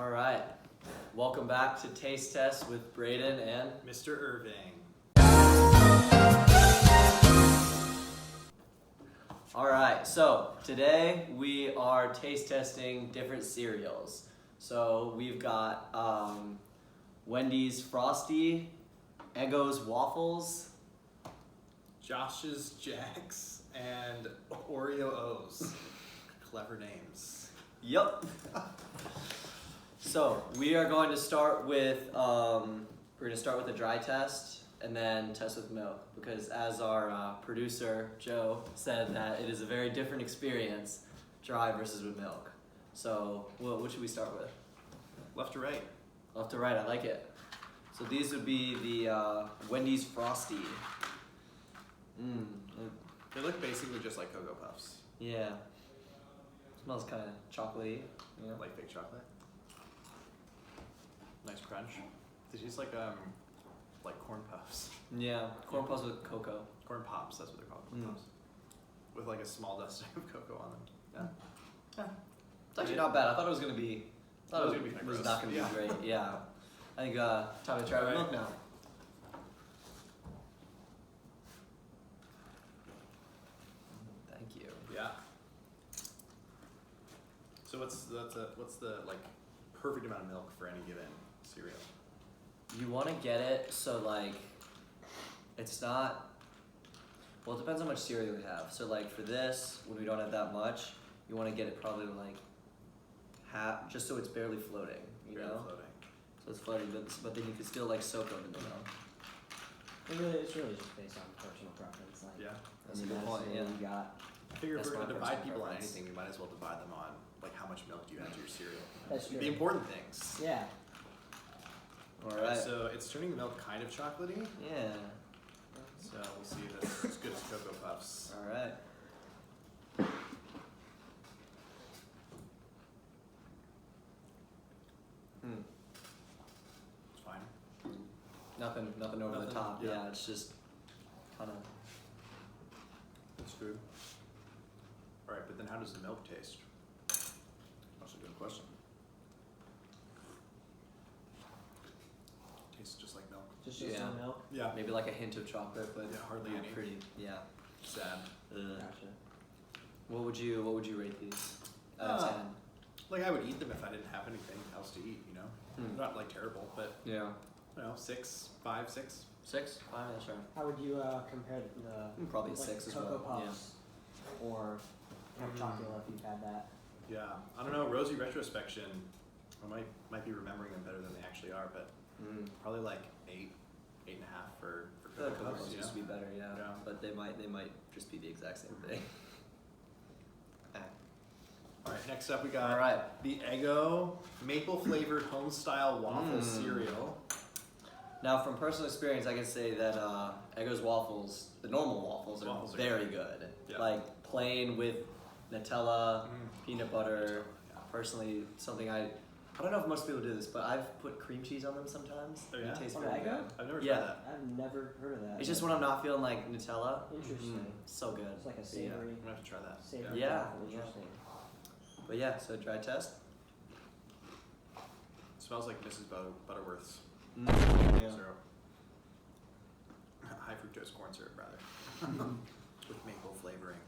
All right. Welcome back to Taste Test with Braeden and Mr. Irving. All right. So today we are taste testing different cereals. So we've got Wendy's Frosty, Eggo's Waffles, Josh's Jacks, and Oreo O's. Clever names. Yep. So we are going to start with a dry test and then test with milk, because as our producer Joe said that it is a very different experience, dry versus with milk. So what should we start with? Left to right. Left to right. I like it. So these would be the Wendy's Frosty. They look basically just like Cocoa Puffs. Yeah. Smells kind of chocolatey. Yeah. Like fake chocolate. Nice crunch. They taste like corn puffs. Yeah. Corn puffs with cocoa. Corn pops, that's what they're called. Corn pops. With like a small dusting of cocoa on them. Yeah. It's actually not bad. I thought it was gonna be. I thought It was it gonna be kinda was gross. not gonna be great. Yeah. I think time to try with Alright. milk now. Thank you. Yeah. So what's the like perfect amount of milk for any given cereal? You want to get it so like it's not. Well, it depends how much cereal we have. So like for this, when we don't have that much, you want to get it probably like half, just so it's barely floating. You Barely know. floating. So it's floating, but then you can still like soak them in the milk. It's really just based on personal preference. Like, Yeah. That's a I mean, good point. Yeah. You got. I figure if That's we're my gonna divide personal people on preference. anything, we might as well divide them on like how much milk do you add to your cereal. That's true. The important things. Yeah. All right. So it's turning the milk kind of chocolatey. Yeah. So we'll see if it's as good as Cocoa Puffs. All right. It's fine. Nothing over the Nothing, top. yeah. Yeah, it's just kind of. It's food. All right, but then how does the milk taste? That's a good question. Tastes just like milk. Just Yeah. some milk. Yeah. Maybe like a hint of chocolate, but Yeah, hardly not any. pretty. Yeah. Sad. Gotcha. What would you rate these out of 10? Like I would eat them if I didn't have anything else to eat. You know, not like terrible, but Yeah. I don't know, 6, 5, 6. 6? 5? Yeah, sure. How would you compare the Probably a like 6 as Cocoa well. Puffs or milk chocolate if you've had that? Yeah, I don't know. Rosy retrospection, I might be remembering them better than they actually are, but probably like 8, 8.5 for I feel like Cocoa Cocoa Puffs. Puffs You used to know? be better, yeah. Yeah. But they might just be the exact same thing. All right, next up we got All right. the Eggo maple flavored home style waffle cereal. Now, from personal experience, I can say that Eggo's waffles, the normal waffles, Waffles are are very good. Yeah. Like plain with Nutella, peanut butter. Yeah. Personally, something I don't know if most people do this, but I've put cream cheese on them sometimes. Oh, and yeah? It tastes On very Eggo? good. I've never Yeah. tried that. I've never heard of that. It's just when I'm not feeling like Nutella. Interesting. So good. It's like a Yeah. savory, I'm gonna have to try that. savory Yeah. waffle. Yeah. Interesting. But yeah, so dry test. It smells like Mrs. Butterworth's Yeah. syrup. High fructose corn syrup, rather. With maple flavoring.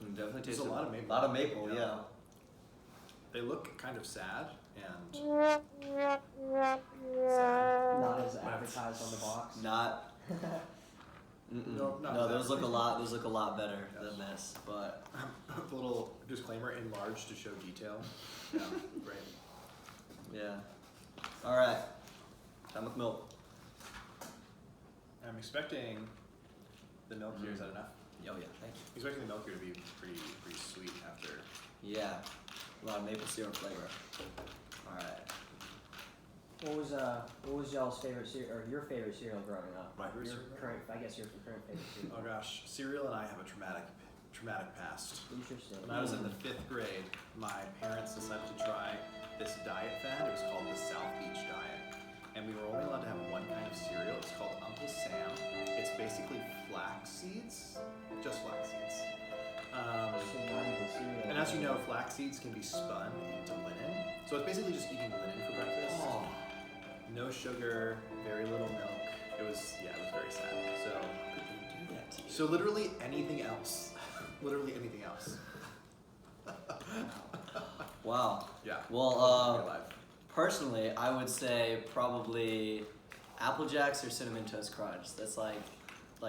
Definitely There's tastes a lot of maple. A lot of maple, Yeah. yeah. They look kind of sad and Not as advertised on the box. Not. No, not No, that. those look a lot. Those look a lot better Yes. than this, but a little disclaimer, enlarged to show detail. Yeah, great. yeah. All right. Time with milk. I'm expecting the milk here. Is that enough? Oh yeah, thank you. Expecting the milk here to be pretty sweet after. Yeah, a lot of maple syrup flavor. All right. What was y'all's favorite cereal or your favorite cereal growing up? My favorite Your cereal? current, I guess your current favorite cereal. Oh gosh, cereal and I have a traumatic past. Interesting. When I was in the 5th grade, my parents decided to try this diet fad. It was called the South Beach diet. And we were only allowed to have one kind of cereal. It's called Uncle Sam. It's basically flax seeds, just flax seeds. So not even cereal. And as you know, flax seeds can be spun into linen. So it's basically just eating linen for breakfast. Oh. No sugar, very little milk. It was very sad. So, How could they do that to you? so literally anything else. Literally anything else. Wow. Yeah. Well, Real life. personally, I would say probably Apple Jacks or Cinnamon Toast Crunch. That's like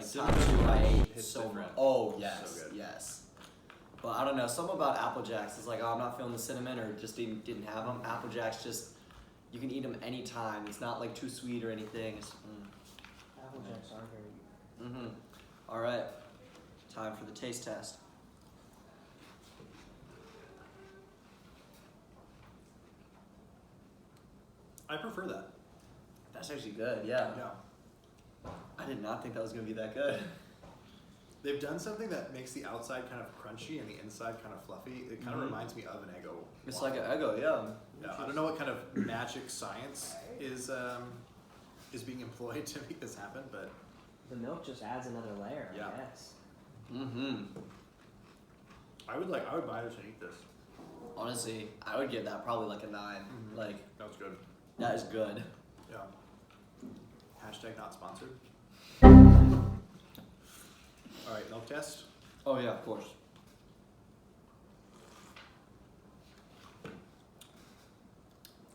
Cinnamon top Toast two I Crunch ate hits so much. different. Oh So yes, good. yes. But I don't know, something about Apple Jacks. It's like, oh, I'm not feeling the cinnamon, or just didn't have them. Apple Jacks just, you can eat them anytime. It's not like too sweet or anything. It's, Apple Jacks are very good. All right, time for the taste test. I prefer that. That's actually good. Yeah. Yeah. I did not think that was gonna be that good. They've done something that makes the outside kind of crunchy and the inside kind of fluffy. It kind of reminds me of an Eggo. It's waffle. like an Eggo, yeah. Yeah, I don't know what kind of magic science is being employed to make this happen, but The milk just adds another layer, Yeah. I guess. I would buy this and eat this. Honestly, I would give that probably like a 9. Like, That was good. that is good. Yeah. Hashtag not sponsored. All right, milk test. Oh yeah, of course.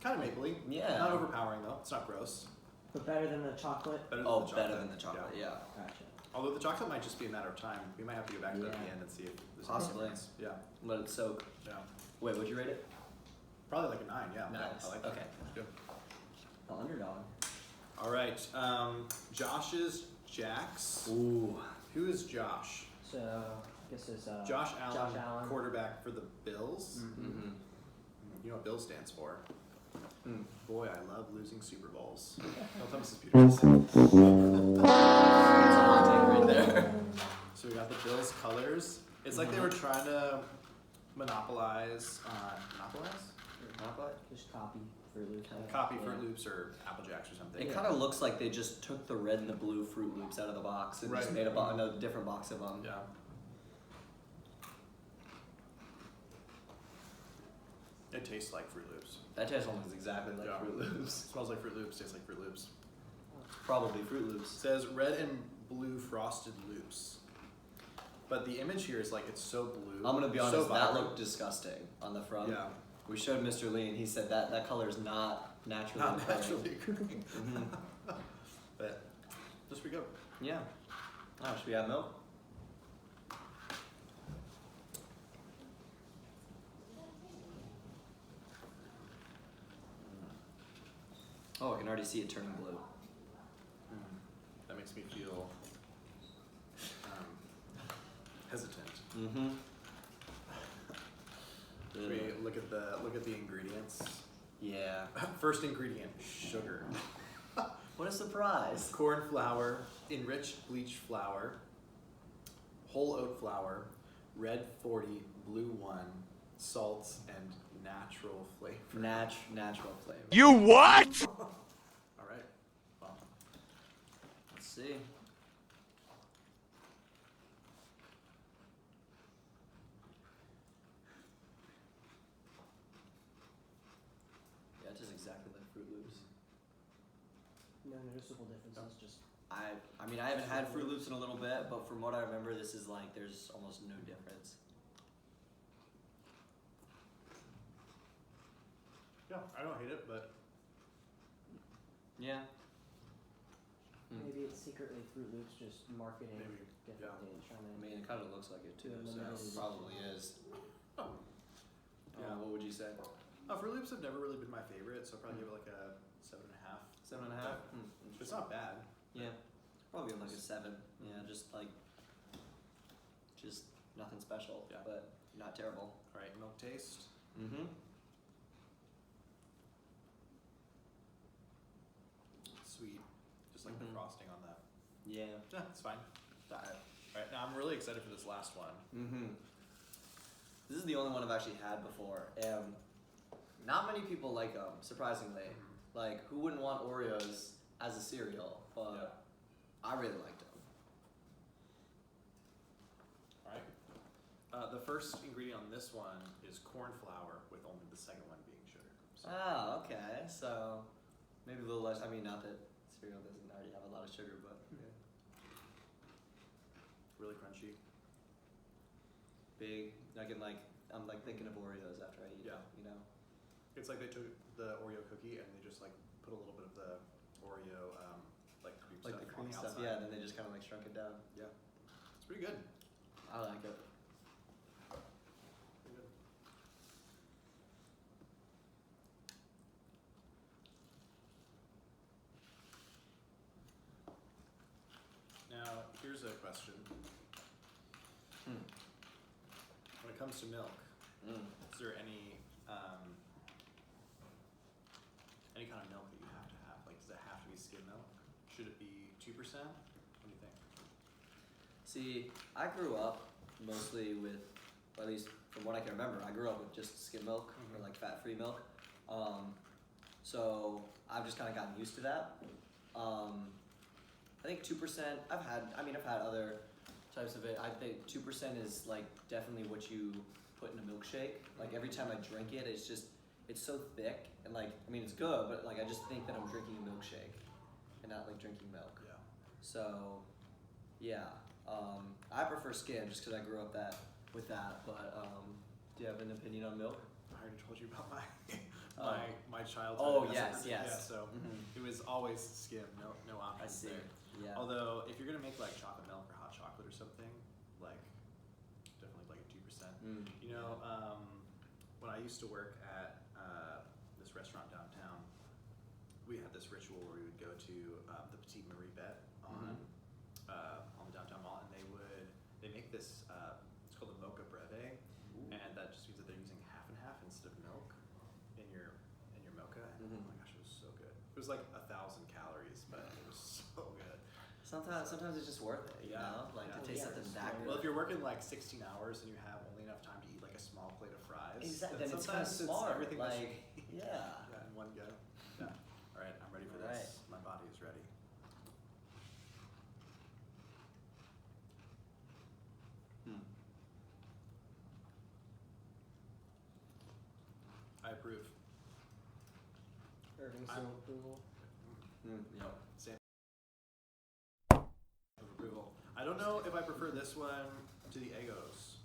Kind of mapley. Yeah. Not overpowering though. It's not gross. But better than the chocolate? Better Oh, than the chocolate. better than the chocolate, yeah. Gotcha. Although the chocolate might just be a matter of time. We might have to go back to that at the Yeah. end and see if there's a Possibly. difference. Yeah. Let it soak. Yeah. Wait, would you rate it? Probably like a 9. Yeah. Nice. Yeah, I like that. Okay. Good. The underdog. All right. Josh's Jacks. Ooh. Who is Josh? So, I guess it's Josh Allen, Josh Allen. quarterback for the Bills. Mm-hmm. You know what Bill stands for? Mm. Boy, I love losing Super Bowls. Don't tell Mrs. Peterson. That's a hot take right there. So we got the Bills colors. It's like they were trying to monopolize. Just copy Fruit Loops. Copy Yeah. Fruit Loops or Apple Jacks or something. It kind of looks like they just took the red and the blue Fruit Loops out of the box and just Right. made another different box of them. Yeah. It tastes like Fruit Loops. That tastes almost exactly like Yeah. Fruit Loops. Smells like Fruit Loops. Tastes like Fruit Loops. Probably Fruit Loops. It says red and blue frosted loops. But the image here is like it's so blue. I'm gonna be so honest, that vibrant. looked disgusting on the front. Yeah. We showed Mr. Lee and he said that color is not naturally Not occurring. naturally occurring. Mhm. But this we go. Yeah. Oh, should we have milk? Oh, I can already see it turning blue. That makes me feel hesitant. Mm-hmm. Should we look at the ingredients? Yeah. First ingredient, sugar. What a surprise. Corn flour, enriched bleached flour, whole oat flour, red 40, blue 1, salt, and natural flavor. Natural flavor. You what? All right. Well, Let's see. Yeah, it tastes exactly like Fruit Loops. No noticeable differences, just I mean, I haven't had Fruit Loops in a little bit, but from what I remember, this is like, there's almost no difference. yeah, I don't hate it, but Yeah. maybe it's secretly Fruit Loops just marketing Maybe, differently and trying I to. mean, it kind of looks like it too, Yeah, so limited it probably is. Yeah. What would you say? Fruit Loops have never really been my favorite, so I'll probably give it like a 7.5. 7.5? It's not bad. Yeah. Probably like a 7. Yeah, just nothing special, Yeah. but not terrible. All right, milk taste. Mm-hmm. Sweet, just like Mhm. the frosting on that. Yeah. Yeah, it's fine. All right, now I'm really excited for this last one. Mm-hmm. This is the only one I've actually had before, and not many people like them, surprisingly. Like, who wouldn't want Oreos as a cereal? But I really liked them. All right. The first ingredient on this one is corn flour, with only the second one being sugar. So, Oh, okay. So maybe a little less. I mean, not that cereal doesn't already have a lot of sugar, but really crunchy. big. I'm like thinking of Oreos after I eat Yeah. it. You know. It's like they took the Oreo cookie and they just like put a little bit of the Oreo like cream Like stuff the on cream the stuff, outside. yeah. Then they just kind of like shrunk it down. Yeah, it's pretty good. I like it. Pretty good. Now, here's a question. Hmm. When it comes to milk, Mm. is there any kind of milk that you have to have? Like, does it have to be skim milk? Should it be 2%? What do you think? See, I grew up mostly with, or at least from what I can remember, I grew up with just skim milk or Mhm. like fat-free milk. So I've just kind of gotten used to that. I think 2%. I've had other types of it. I think 2% is like definitely what you put in a milkshake. Like every time I drink it, it's so thick and like I mean it's good, but like I just think that I'm drinking a milkshake and not like drinking milk. Yeah. So, yeah, I prefer skim just because I grew up with that. But do you have an opinion on milk? I already told you about my Oh. my childhood. Oh, as a yes, person. yes. Yeah, so Mhm. it was always skim, no I options see. there. Yeah. Although if you're gonna make like chocolate milk or hot chocolate or something, like definitely like a 2%. Mm, You know, when I used to work at this restaurant downtown, we had this ritual where we would go to the Petite Marie Bet on the downtown mall, and they make this it's called the mocha breve, and that just means that they're using half and half instead of milk in your mocha. And oh my gosh, it was so good. It was like 1,000 calories, but it was so good. Sometimes it's just worth it, you know? Like Yeah. to taste Yeah, something it's that slow. good. Well, if you're working like 16 hours and you have only enough time to eat like a small plate of fries, Exactly, then then it's kind of sometimes smart. everything that you Like, need. yeah. Yeah, in one go. Yeah. All right, I'm ready for All this. My body is ready. Hmm. I approve. Irving I'm- seal approval. Yep. Same of approval. I don't know if I prefer this one to the Eggos.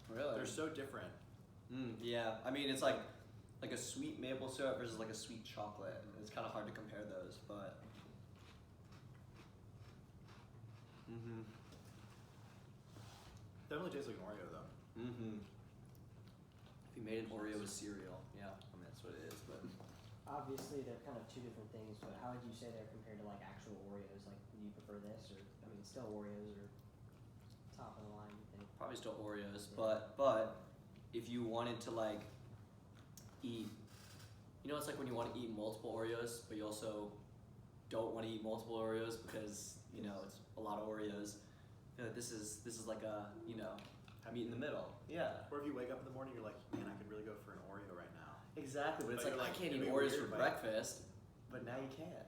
Really? They're so different. Yeah. I mean, it's like a sweet maple syrup versus like a sweet chocolate. It's kind of hard to compare those, but. Mhm. Definitely tastes like an Oreo though. Mhm. If you made an Oreo with cereal, yeah. I mean, that's what it is, but. Obviously, they're kind of two different things, but how would you say they're compared to like actual Oreos? Like, do you prefer this, or I mean, still Oreos are top of the line? You think? Probably still Oreos, Yeah. but if you wanted to like eat, you know, it's like when you want to eat multiple Oreos, but you also don't want to eat multiple Oreos because you know it's a lot of Oreos. I feel like this is like a meet in the middle. Yeah. Or if you wake up in the morning, you're like, man, I could really go for an Oreo right now. Exactly, but it's But like you're I like, can't it'd eat be Oreos weird, for but- breakfast, but now you can.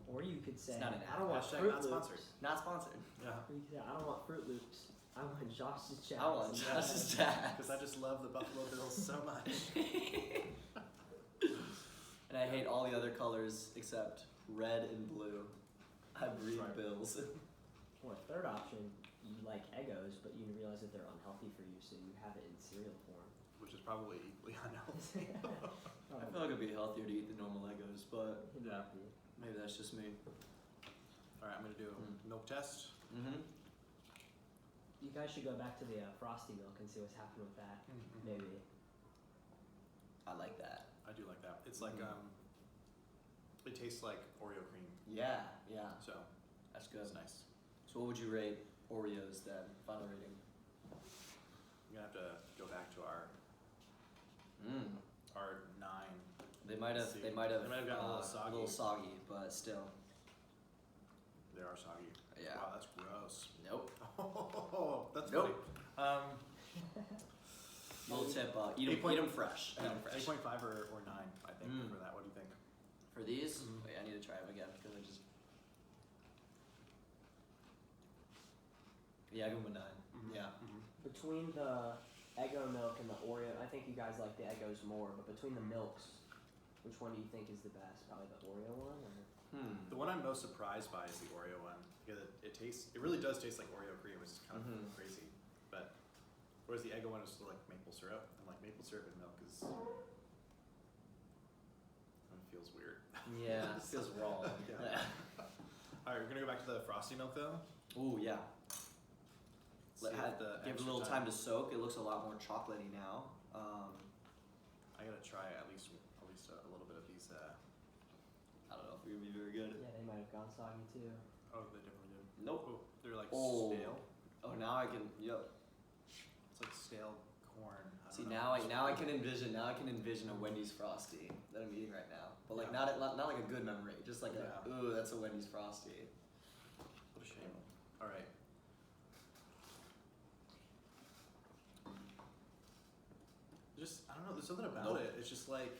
Or you could say, not an I don't want Hashtag Fruit not Loops. sponsored. Not sponsored. Yeah. Or you could say, I don't want Fruit Loops. I want Josh's Jazz. I want Josh's Jazz. Because I just love the Buffalo Bills so much. And I hate all the other colors except red and blue. I breed Right. bills. Or a third option, you like Eggos, but you realize that they're unhealthy for you, so you have it in cereal form. Which is probably equally unhealthy. I feel like it'd be healthier to eat the normal Legos, but It Yeah. might be. maybe that's just me. Alright, I'm gonna do a milk test. Mm-hmm. You guys should go back to the frosty milk and see what's happened with that. Mhm. Maybe. I like that. I do like that. It's like, Mhm. it tastes like Oreo cream. Yeah, yeah, So, that's good. it's nice. So what would you rate Oreos then? Final rating. You're gonna have to go back to our Mm. 9. They might Let's have see. gotten a little soggy. but still. They are soggy. Yeah. Wow, that's gross. Nope. Oh, that's Nope. funny. Little tip, eat them fresh. Eat 'em fresh. 8.5 or 9, I think, Mm. for that. What do you think? For these, Mhm. wait, I need to try them again because I just. Yeah, I give them a 9. Mhm. Yeah. Mhm. between the Eggo milk and the Oreo, I think you guys like the Eggos more, but between the milks, which one do you think is the best? Probably the Oreo one, or? The one I'm most surprised by is the Oreo one because it really does taste like Oreo cream, which is kind of crazy. But whereas the Eggo one is still like maple syrup, and like maple syrup and milk is, it feels weird. Yeah, it feels wrong. Yeah. All right, we're gonna go back to the frosty milk though. Ooh, yeah. See if the Give it a extra little time to soak. It looks a lot more chocolatey now. I gotta try at least a little bit of these. I don't know if we're gonna be very good. Yeah, they might have gone soggy too. Oh, they definitely did. Nope. Oh, they're like Oh. stale. Oh, now I can. Yep. It's like stale corn. See, now I can envision a Wendy's Frosty that I'm eating right now, but like Yeah. not like a good memory, just like Yeah. ooh, that's a Wendy's Frosty. What a shame. All right. Just I don't know. There's something about Nope. it. It's just like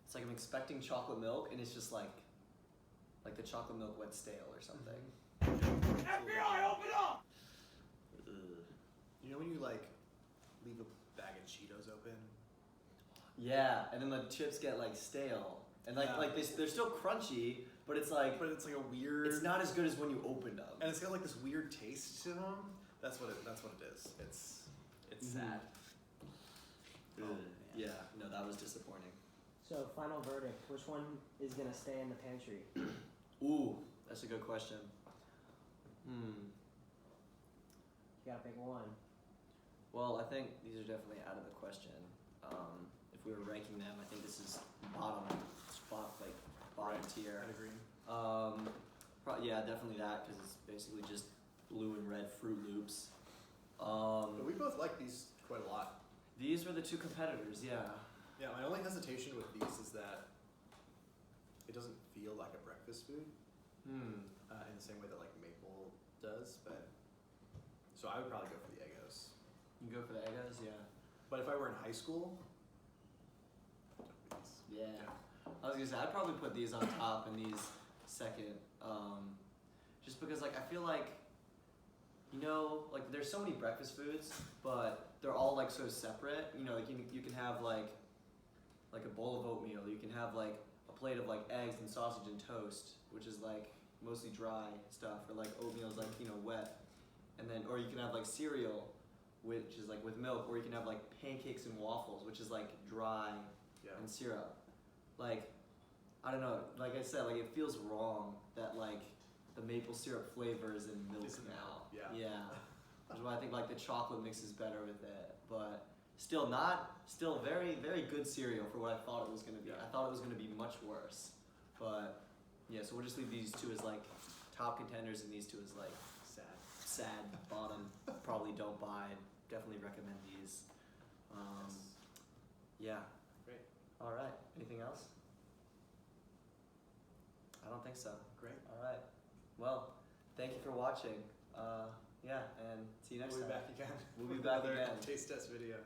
It's like I'm expecting chocolate milk, and it's just like the chocolate milk went stale or something. FBI, open up! Ugh. you know when you like leave a bag of Cheetos open. Yeah, and then the chips get like stale, and like Yeah. they're still crunchy, but it's like But it's like a weird. it's not as good as when you opened them. And it's got like this weird taste to them. That's what it is. It's sad. Ugh. Oh, Yeah, no, that was disappointing. So, final verdict. Which one is gonna stay in the pantry? Ooh, that's a good question. You gotta pick one. Well, I think these are definitely out of the question. If we were ranking them, I think this is bottom tier. I'd agree. Yeah, definitely that because it's basically just blue and red Fruit Loops. But we both like these quite a lot. These were the two competitors, yeah. Yeah, my only hesitation with these is that it doesn't feel like a breakfast food in the same way that like maple does. But so I would probably go for the Eggos. You go for the Eggos, yeah. But if I were in high school, definitely these. Yeah. I was gonna say I'd probably put these on top and these second, just because like I feel like, you know, like there's so many breakfast foods, but they're all like so separate. You know, like you can have like a bowl of oatmeal. You can have like a plate of like eggs and sausage and toast, which is like mostly dry stuff, or like oatmeal is like, you know, wet, and then or you can have like cereal, which is like with milk, or you can have like pancakes and waffles, which is like dry Yeah. and syrup. Like, I don't know, like I said, like it feels wrong that like the maple syrup flavor is in milk It's in now. milk, yeah. Yeah. Which is why I think like the chocolate mix is better with it. But still very, very good cereal for what I thought it was gonna be. Yeah. I thought it was gonna be much worse. But yeah, so we'll just leave these two as like top contenders and these two as like sad bottom. Probably don't buy. Definitely recommend these. Yeah. Great. All right. Anything else? I don't think so. Great. All right. Well, thank you for watching. Yeah, and see you next We'll be time. back again. We'll be with back another again. taste test video.